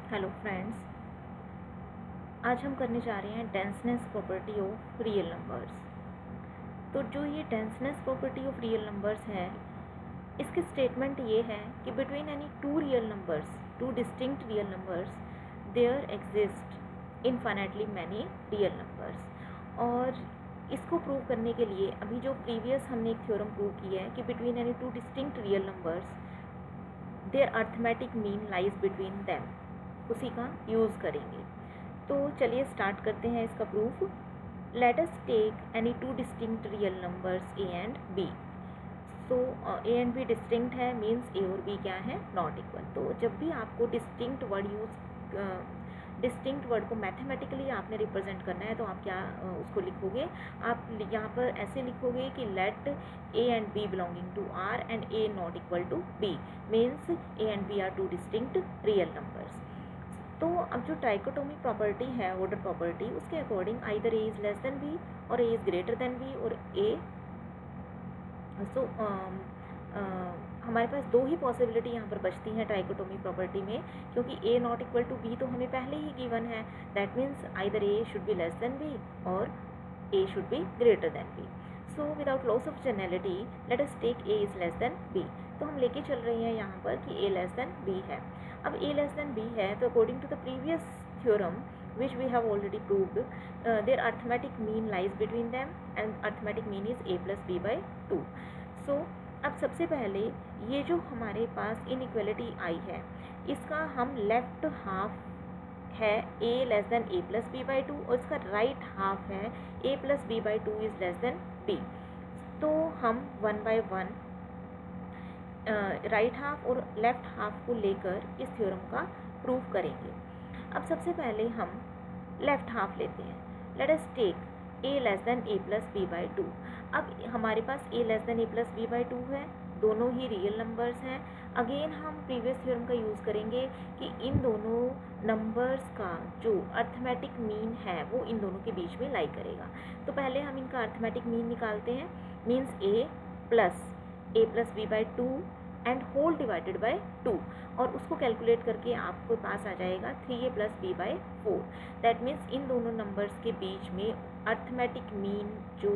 Hello friends, आज हम करने जा रहे हैं denseness property of real numbers. तो जो ये denseness property of real numbers है, इसकी स्टेटमेंट ये है कि between any two real numbers, two distinct real numbers, there exist infinitely many real numbers. और इसको प्रूव करने के लिए अभी जो प्रीवियस हमने एक थ्योरम प्रूव किया है कि between any two distinct real numbers there arithmetic mean lies between them, उसी का यूज़ करेंगे। तो चलिए स्टार्ट करते हैं इसका proof. Let us take any two distinct real numbers a and b. So a and b distinct है, means a और बी क्या है, नॉट इक्वल। तो जब भी आपको डिस्टिंक्ट वर्ड डिस्टिंक्ट वर्ड को मैथमेटिकली आपने रिप्रेजेंट करना है तो आप क्या उसको लिखोगे, आप यहाँ पर ऐसे लिखोगे कि let A and B belonging to R and A not equal to B, means A and B are two distinct real numbers. तो अब जो ट्राइकोटोमी प्रॉपर्टी है, ऑर्डर प्रॉपर्टी, उसके according either A is less than B और A is greater than B और A सो हमारे पास दो ही possibility यहाँ पर बचती हैं ट्राइकोटोमी प्रॉपर्टी में, क्योंकि A not equal to B तो हमें पहले ही गिवन है। That means either A should be less than B और A should be greater than B. So without loss of generality let us take A is less than B. तो हम लेके चल रहे हैं यहाँ पर कि ए लेस देन बी है। अब ए लेस देन बी है तो according to the previous theorem which we have already proved, their arithmetic mean lies between them and arithmetic mean is a plus b by 2. So अब सबसे पहले ये जो हमारे पास इनइक्वलिटी आई है, इसका हम लेफ्ट हाफ है a less than a plus B by two और इसका राइट हाफ है a plus B by two is less than b। तो हम one by one right half और लेफ्ट हाफ को लेकर इस थ्योरम का प्रूफ करेंगे। अब सबसे पहले हम लेफ्ट हाफ लेते हैं। Let us take A less than A plus B by two. अब हमारे पास A less than A plus B by two है, दोनों ही रियल नंबर्स हैं। अगेन हम प्रीवियस थ्योरम का यूज़ करेंगे कि इन दोनों नंबर्स का जो अर्थमेटिक मीन है वो इन दोनों के बीच में लाई करेगा। तो पहले हम इनका अर्थमेटिक मीन निकालते हैं, means a plus B by two and whole divided by 2, और उसको कैलकुलेट करके आपके पास आ जाएगा 3a plus B by 4। That means इन दोनों नंबर्स के बीच में अर्थमेटिक मीन जो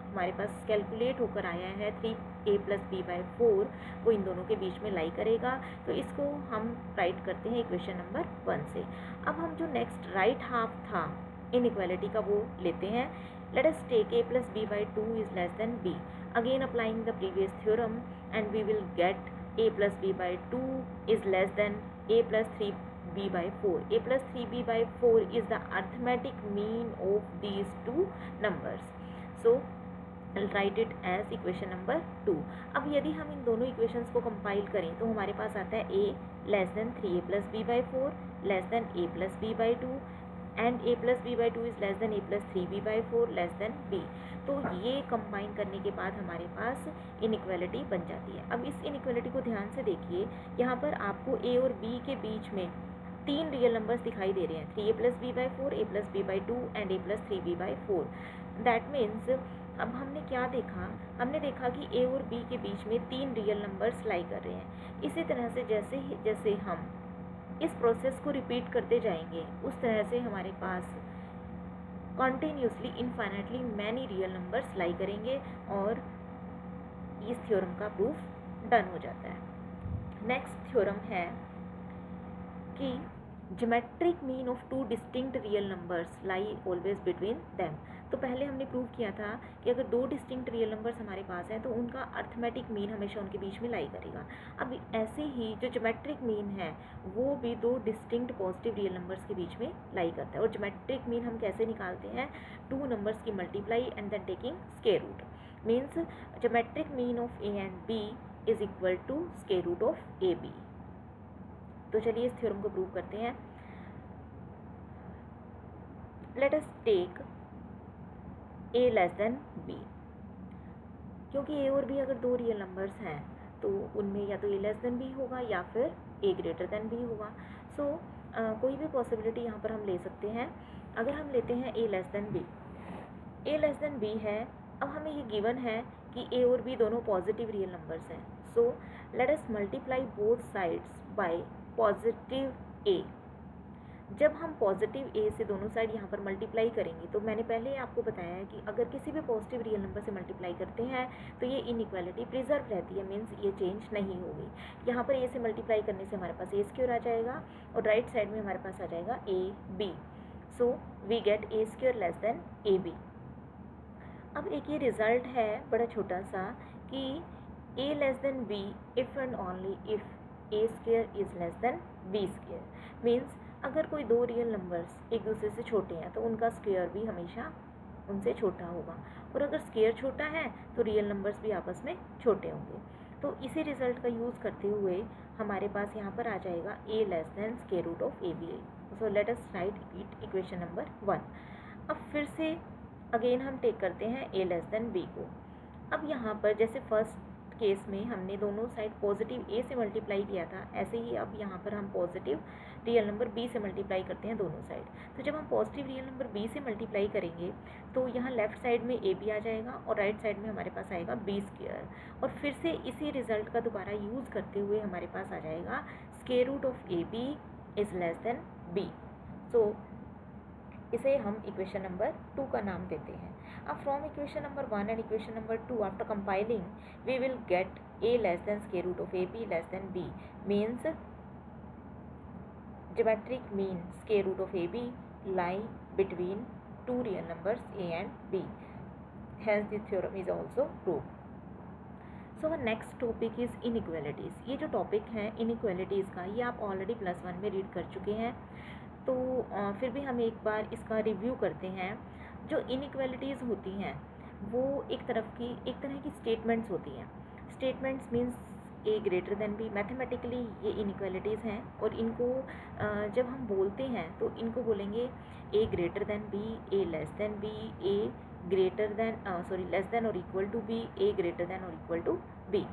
हमारे पास कैलकुलेट होकर आया है 3a प्लस बी बाई 4, वो इन दोनों के बीच में लाई करेगा। तो इसको हम राइट करते हैं इक्वेशन नंबर 1 से। अब हम जो नेक्स्ट राइट हाफ था इनइक्वालिटी का वो लेते हैं। Let us take a plus B by two is less than b। Again applying the previous theorem and we will get a plus b by 2 is less than a plus 3b by 4. a plus 3b by 4 is the arithmetic mean of these two numbers. So I'll write it as equation number 2. अब यदि हम इन दोनों equations को compile करें तो हमारे पास आता है a less than 3a plus B by 4 less than a plus B by 2 and a plus B by 2 is less than a plus 3b by 4 less than b। तो ये कंबाइन करने के बाद हमारे पास इनइक्वालिटी बन जाती है। अब इस इनइक्वालिटी को ध्यान से देखिए, यहाँ पर आपको a और b के बीच में तीन रियल नंबर्स दिखाई दे रहे हैं, 3a plus B by 4, a plus B by 2 and a plus 3b by 4। That means अब हमने क्या देखा, हमने देखा कि a और b के बीच में तीन रियल नंबर्स लाई कर रहे हैं। इसी तरह से जैसे हम इस प्रोसेस को रिपीट करते जाएंगे उस तरह से हमारे पास continuously infinitely many real numbers lie करेंगे और इस थ्योरम का प्रूफ डन हो जाता है। नेक्स्ट थ्योरम है कि geometric mean of to distinct real numbers lie always between them. तो पहले हमने प्रूव किया था कि अगर दो डिस्टिंक्ट रियल नंबर्स हमारे पास हैं तो उनका अर्थमेटिक मीन हमेशा उनके बीच में लाई करेगा। अब ऐसे ही जो ज्योमेट्रिक मीन है वो भी दो डिस्टिंक्ट पॉजिटिव रियल नंबर्स के बीच में लाई करता है। और ज्योमेट्रिक मीन हम कैसे निकालते हैं, टू नंबर्स की multiply and then taking square root. Means geometric mean of a and b is equal to square root of A b. तो चलिए इस थ्योरम को प्रूव करते हैं। Let us take a less than b। क्योंकि a और b अगर दो रियल नंबर्स हैं तो उनमें या तो a लेस देन b होगा या फिर a ग्रेटर देन b होगा। सो कोई भी पॉसिबिलिटी यहाँ पर हम ले सकते हैं। अगर हम लेते हैं a less than b, a less than b है। अब हमें ये गिवन है कि a और b दोनों पॉजिटिव रियल नंबर्स हैं। सो let us multiply both sides by positive a। जब हम पॉजिटिव ए से दोनों साइड यहाँ पर मल्टीप्लाई करेंगे, तो मैंने पहले ही आपको बताया है कि अगर किसी भी पॉजिटिव रियल नंबर से मल्टीप्लाई करते हैं तो ये इनइक्वालिटी प्रिजर्व रहती है, मीन्स ये चेंज नहीं होगी। यहाँ पर ए से मल्टीप्लाई करने से हमारे पास ए स्क्वायर आ जाएगा और राइट साइड में हमारे पास आ जाएगा A B. So we get A square less than A B. अब एक ये रिजल्ट है बड़ा छोटा सा कि A less than B if and only if A square is less than B square. Means अगर कोई दो रियल नंबर्स एक दूसरे से छोटे हैं तो उनका स्क्वायर भी हमेशा उनसे छोटा होगा, और अगर स्क्वायर छोटा है तो रियल नंबर्स भी आपस में छोटे होंगे। तो इसी रिजल्ट का यूज़ करते हुए हमारे पास यहाँ पर आ जाएगा A less than square root of A B. So let us write it equation number 1। अब फिर से अगेन हम टेक करते हैं ए लेस देन बी को। अब यहाँ पर जैसे फर्स्ट केस में हमने दोनों साइड पॉजिटिव ए से मल्टीप्लाई किया था, ऐसे ही अब यहाँ पर हम पॉजिटिव रियल नंबर बी से मल्टीप्लाई करते हैं दोनों साइड। तो जब हम पॉजिटिव रियल नंबर बी से मल्टीप्लाई करेंगे तो यहाँ लेफ्ट साइड में ए बी आ जाएगा और राइट साइड में हमारे पास आएगा बी स्क्वायर, और फिर से इसी रिजल्ट का दोबारा यूज़ करते हुए हमारे पास आ जाएगा square root of A B is less than B. So इसे हम इक्वेशन नंबर 2 का नाम देते हैं। अब from equation number 1 and equation number 2 after compiling we will get a less than square root of A b less than b, means geometric mean square root of AB lie between two real numbers a and b. Hence this theorem is also proved. So our next topic is inequalities. ये जो topic है inequalities का, ये आप already +1 में read कर चुके हैं, तो फिर भी हम एक बार इसका रिव्यू करते हैं। जो इनइक्वालिटीज़ होती हैं वो एक तरह की स्टेटमेंट्स होती हैं। स्टेटमेंट्स मीन्स ए ग्रेटर देन बी। मैथमेटिकली ये इनइक्वालिटीज़ हैं और इनको जब हम बोलते हैं तो इनको बोलेंगे a greater than b, a less than b, a greater than less than और equal to b, a greater than और इक्वल टू बी।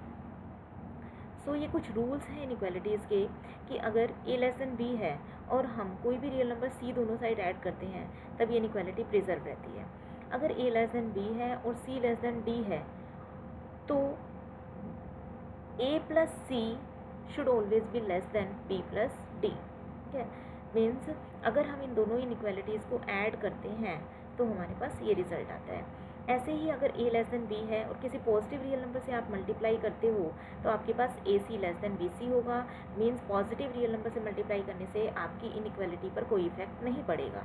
सो ये कुछ रूल्स हैं इनइक्वालिटीज़ के कि अगर ए लेस देन बी है और हम कोई भी रियल नंबर सी दोनों साइड ऐड करते हैं तब ये इनइक्वालिटी प्रिजर्व रहती है। अगर ए लेस देन बी है और सी लेस देन डी है तो A plus C should always be less than B plus D. ठीक है, मीन्स अगर हम इन दोनों इनइक्वालिटीज़ को ऐड करते हैं तो हमारे पास ये रिजल्ट आता है। ऐसे ही अगर ए लेस देन बी है और किसी पॉजिटिव रियल नंबर से आप मल्टीप्लाई करते हो तो आपके पास ए सी लेस देन बी सी होगा। मीन्स पॉजिटिव रियल नंबर से मल्टीप्लाई करने से आपकी इनइक्वालिटी पर कोई इफेक्ट नहीं पड़ेगा।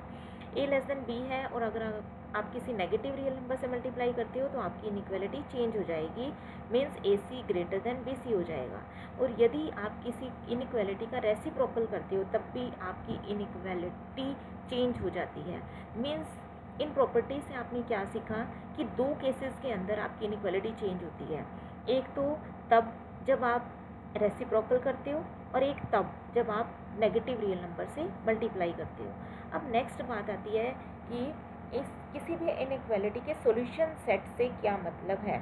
ए लेस देन बी है और अगर आप किसी नेगेटिव रियल नंबर से मल्टीप्लाई करते हो तो आपकी इनइक्वालिटी चेंज हो जाएगी, मीन्स ए सी ग्रेटर देन बी सी हो जाएगा। और यदि आप किसी इनइक्वालिटी का रेसिप्रोकल करते हो तब भी आपकी इनइक्वालिटी चेंज हो जाती है। मीन्स इन प्रॉपर्टी से आपने क्या सीखा कि दो केसेस के अंदर आपकी इनइक्वालिटी चेंज होती है। एक तो तब जब आप रेसिप्रोकल करते हो और एक तब जब आप नेगेटिव रियल नंबर से मल्टीप्लाई करते हो। अब नेक्स्ट बात आती है कि इस किसी भी इनइक्वालिटी के सॉल्यूशन सेट से क्या मतलब है।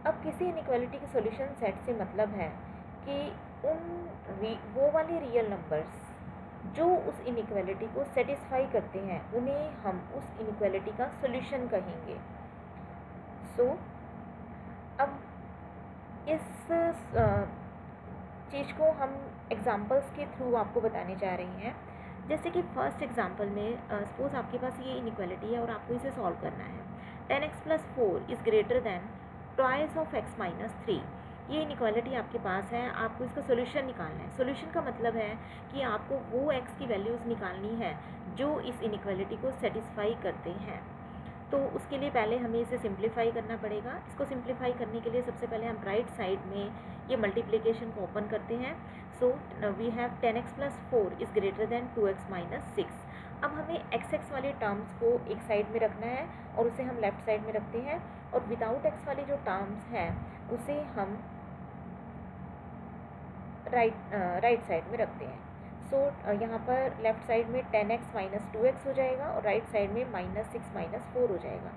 अब किसी इनइक्वालिटी के सॉल्यूशन सेट से मतलब है कि वो वाले रियल नंबर्स जो उस इनइक्वालिटी को सेटिस्फाई करते हैं उन्हें हम उस इनइक्वालिटी का सॉल्यूशन कहेंगे। सो अब इस चीज़ को हम एग्जांपल्स के थ्रू आपको बताने जा रहे हैं। जैसे कि फर्स्ट एग्जांपल में सपोज आपके पास ये इनइक्वालिटी है और आपको इसे सॉल्व करना है। 10x + 4 is greater then twice of x - 3। ये इनइक्वालिटी आपके पास है, आपको इसका सोल्यूशन निकालना है। सोल्यूशन का मतलब है कि आपको वो x की वैल्यूज़ निकालनी है जो इस इनइक्वालिटी को सेटिस्फाई करते हैं। तो उसके लिए पहले हमें इसे सिंप्लीफाई करना पड़ेगा। इसको सिंप्लीफाई करने के लिए सबसे पहले हम राइट साइड में ये मल्टीप्लिकेशन को ओपन करते हैं। So we have 10x + 4 is greater than 2x - 6। अब हमें x वाले टर्म्स को एक साइड में रखना है और उसे हम लेफ़्ट साइड में रखते हैं, और विदाउट x वाले जो टर्म्स हैं उसे हम राइट साइड में रखते हैं। सो यहाँ पर लेफ़्ट साइड में 10x - 2x हो जाएगा और राइट साइड में -6 - 4 हो जाएगा।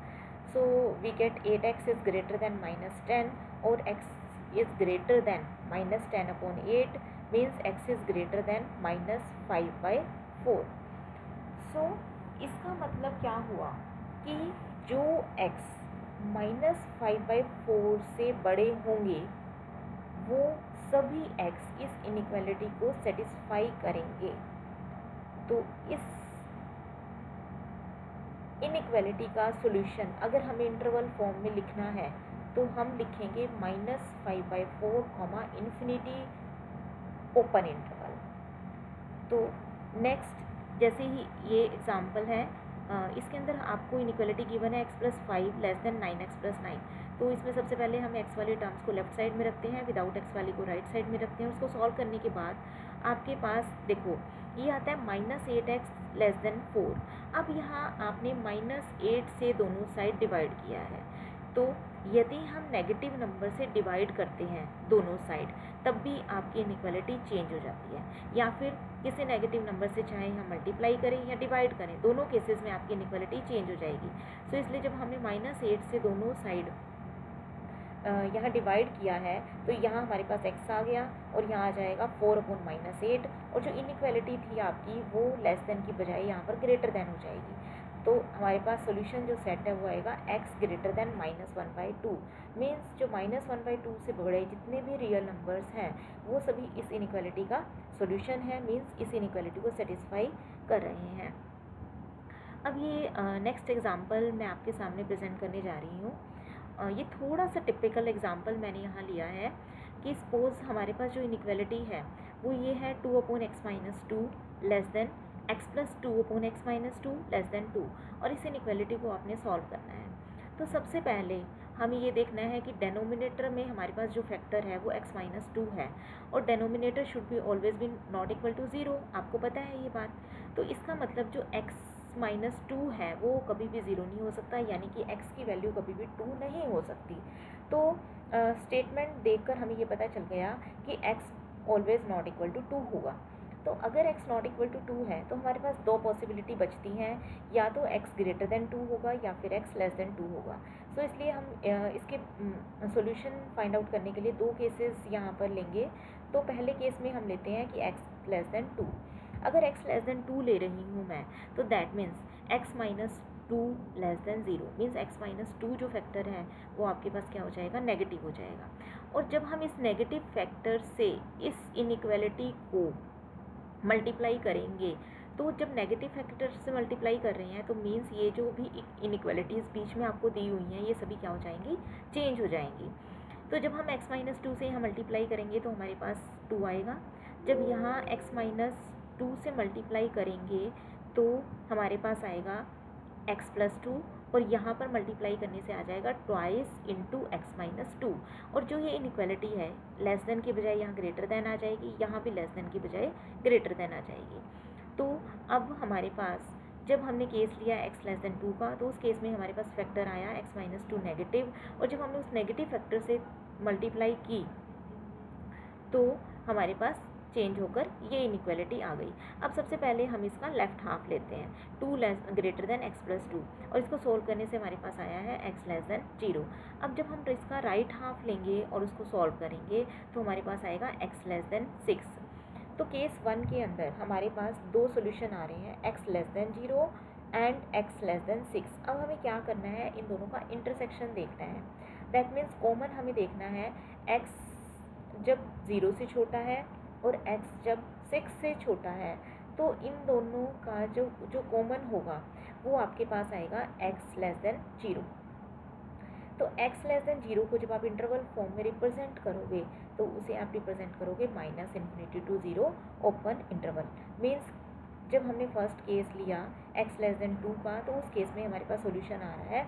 So we get 8x is greater than -10 और x is greater than -10/8, means x is greater than -5/4। So इसका मतलब क्या हुआ कि जो x -5/4 से बड़े होंगे वो सभी x इस इनइक्वालिटी को सेटिस्फाई करेंगे। तो इस इनइक्वालिटी का सॉल्यूशन अगर हमें इंटरवल फॉर्म में लिखना है तो हम लिखेंगे -5/4 कॉमा इन्फिनिटी ओपन इंटरवल। तो नेक्स्ट जैसे ही ये एग्जांपल है, इसके अंदर आपको इनइक्वालिटी गिवन है x+5 लेस देन 9x+9। तो इसमें सबसे पहले हम x वाले टर्म्स को लेफ्ट साइड में रखते हैं, विदाउट x वाली को राइट साइड में रखते हैं। उसको सॉल्व करने के बाद आपके पास देखो ये आता है -8x लेस देन 4। अब यहाँ आपने -8 से दोनों साइड डिवाइड किया है, तो यदि हम नेगेटिव नंबर से डिवाइड करते हैं दोनों साइड तब भी आपकी इनइक्वालिटी चेंज हो जाती है, या फिर किसी नेगेटिव नंबर से चाहे हम मल्टीप्लाई करें या डिवाइड करें, दोनों केसेस में आपकी इनइक्वालिटी चेंज हो जाएगी। सो इसलिए जब हमने -8 से दोनों साइड यहाँ डिवाइड किया है तो यहाँ हमारे पास x आ गया और यहाँ आ जाएगा 4/-8, और जो इनइक्वालिटी थी आपकी वो लेस देन की बजाय यहाँ पर ग्रेटर देन हो जाएगी। तो हमारे पास सॉल्यूशन जो सेट है वो आएगा x ग्रेटर देन -1/2। मीन्स जो -1/2 से बड़े जितने भी रियल नंबर्स हैं वो सभी इस इनइक्वालिटी का सॉल्यूशन है, मीन्स इस इनइक्वालिटी को सेटिस्फाई कर रहे हैं। अब ये नेक्स्ट एग्जांपल मैं आपके सामने प्रेजेंट करने जा रही हूँ। ये थोड़ा सा टिपिकल एग्जांपल मैंने यहाँ लिया है कि सपोज हमारे पास जो इनइक्वालिटी है वो ये है 2/x-2 less than x+2/x-2 less than 2, और इस इनइक्वालिटी को आपने सॉल्व करना है। तो सबसे पहले हमें ये देखना है कि डेनोमिनेटर में हमारे पास जो फैक्टर है वो x-2 है, और denominator should be always be not equal to 0, आपको पता है ये बात। तो इसका मतलब जो x-2 है वो कभी भी 0 नहीं हो सकता, यानी कि x की वैल्यू कभी भी 2 नहीं हो सकती। तो स्टेटमेंट देखकर हमें ये पता चल गया कि x always not equal to 2 होगा। तो अगर x नॉट इक्वल टू 2 है तो हमारे पास दो पॉसिबिलिटी बचती हैं, या तो x ग्रेटर देन 2 होगा या फिर x लेस देन 2 होगा। सो इसलिए हम इसके सॉल्यूशन फाइंड आउट करने के लिए दो केसेस यहाँ पर लेंगे। तो पहले केस में हम लेते हैं कि x लेस देन 2। अगर x लेस देन 2 ले रही हूँ मैं तो that means x-2 less than 0, means x-2 जो फैक्टर है वो आपके पास क्या हो जाएगा, नेगेटिव हो जाएगा। और जब हम इस नेगेटिव फैक्टर से इस इनइक्वालिटी को मल्टीप्लाई करेंगे, तो जब नेगेटिव फैक्टर से मल्टीप्लाई कर रहे हैं तो मीन्स ये जो भी इनइक्वालिटीज़ बीच में आपको दी हुई हैं ये सभी क्या हो जाएंगी, चेंज हो जाएंगी। तो जब हम x-2 से यहाँ मल्टीप्लाई करेंगे तो हमारे पास 2 आएगा। जब यहाँ x-2 से मल्टीप्लाई करेंगे तो हमारे पास आएगा x+2, और यहाँ पर मल्टीप्लाई करने से आ जाएगा 2 इंटू x-2। और जो ये इनइक्वालिटी है लेस देन की बजाय यहाँ ग्रेटर देन आ जाएगी, यहाँ भी लेस देन की बजाय ग्रेटर देन आ जाएगी। तो अब हमारे पास जब हमने केस लिया x लेस देन 2 का, तो उस केस में हमारे पास फैक्टर आया x-2 नेगेटिव, और जब हमने उस नेगेटिव फैक्टर से मल्टीप्लाई की तो हमारे पास चेंज होकर ये इनइक्वालिटी आ गई। अब सबसे पहले हम इसका लेफ्ट हाफ लेते हैं, 2 ग्रेटर देन x+2, और इसको सोल्व करने से हमारे पास आया है x लेस देन 0। अब जब हम इसका राइट हाफ लेंगे और उसको सॉल्व करेंगे तो हमारे पास आएगा x लेस देन 6। तो केस 1 के अंदर हमारे पास दो सोल्यूशन आ रहे हैं, x less than 0 and x less than 6। अब हमें क्या करना है, इन दोनों का इंटरसेक्शन देखना है। दैट मीन्स कॉमन हमें देखना है x जब 0 से छोटा है और x जब 6 से छोटा है, तो इन दोनों का जो कॉमन होगा वो आपके पास आएगा x लेस देन 0। तो x लेस देन 0 को जब आप इंटरवल फॉर्म में रिप्रेजेंट करोगे तो उसे आप रिप्रेजेंट करोगे -∞ to 0 ओपन इंटरवल। मीन्स जब हमने फर्स्ट केस लिया x लेस देन 2 का, तो उस केस में हमारे पास सॉल्यूशन आ रहा है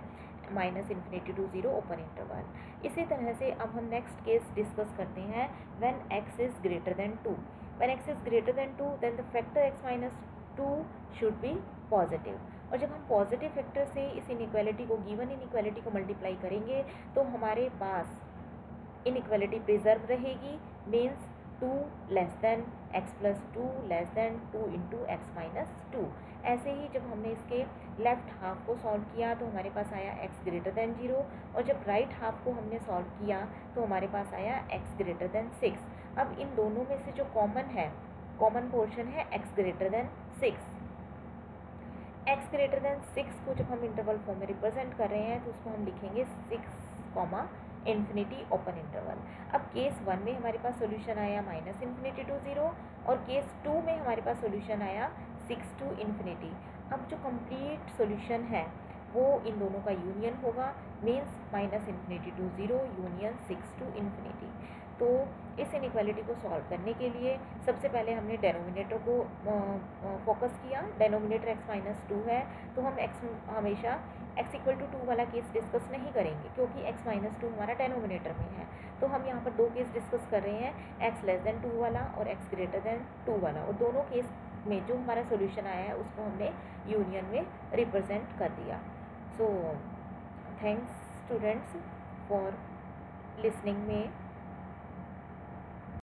-∞ to 0 ओपन इंटरवल। इसी तरह से अब हम नेक्स्ट केस डिस्कस करते हैं when x is greater than 2। When x is greater than 2 then the factor x-2 should be positive, और जब हम पॉजिटिव फैक्टर से इस इनइक्वालिटी को, गिवन इनइक्वालिटी को मल्टीप्लाई करेंगे तो हमारे पास इनइक्वालिटी प्रिजर्व रहेगी, means 2 less than x+2 less than 2 into x-2। ऐसे ही जब हमने इसके लेफ्ट हाफ को सॉल्व किया तो हमारे पास आया x ग्रेटर देन 0, और जब राइट हाफ को हमने सॉल्व किया तो हमारे पास आया x ग्रेटर देन 6। अब इन दोनों में से जो कॉमन है, कॉमन पोर्शन है x greater than 6। x greater than 6 को जब हम इंटरवल फॉर्म में रिप्रेजेंट कर रहे हैं तो उसको हम लिखेंगे 6, इन्फिनिटी ओपन इंटरवल। अब केस 1 में हमारे पास सॉल्यूशन आया -∞ to 0, और केस 2 में हमारे पास सॉल्यूशन आया 6 टू इन्फिनिटी। अब जो कंप्लीट सॉल्यूशन है वो इन दोनों का यूनियन होगा, means minus infinity to 0 union 6 to infinity. तो इस इनइक्वालिटी को सॉल्व करने के लिए सबसे पहले हमने डेनोमिनेटर को फोकस किया। डेनोमिनेटर x-2 है, तो हम हमेशा x इक्वल टू 2 वाला केस डिस्कस नहीं करेंगे, क्योंकि x-2 हमारा डेनोमिनेटर में है। तो हम यहाँ पर दो केस डिस्कस कर रहे हैं, x लेस देन 2 वाला और x ग्रेटर देन 2 वाला, और दोनों केस में जो हमारा सोल्यूशन आया है उसको हमने यूनियन में रिप्रेजेंट कर दिया। So thanks students for listening में।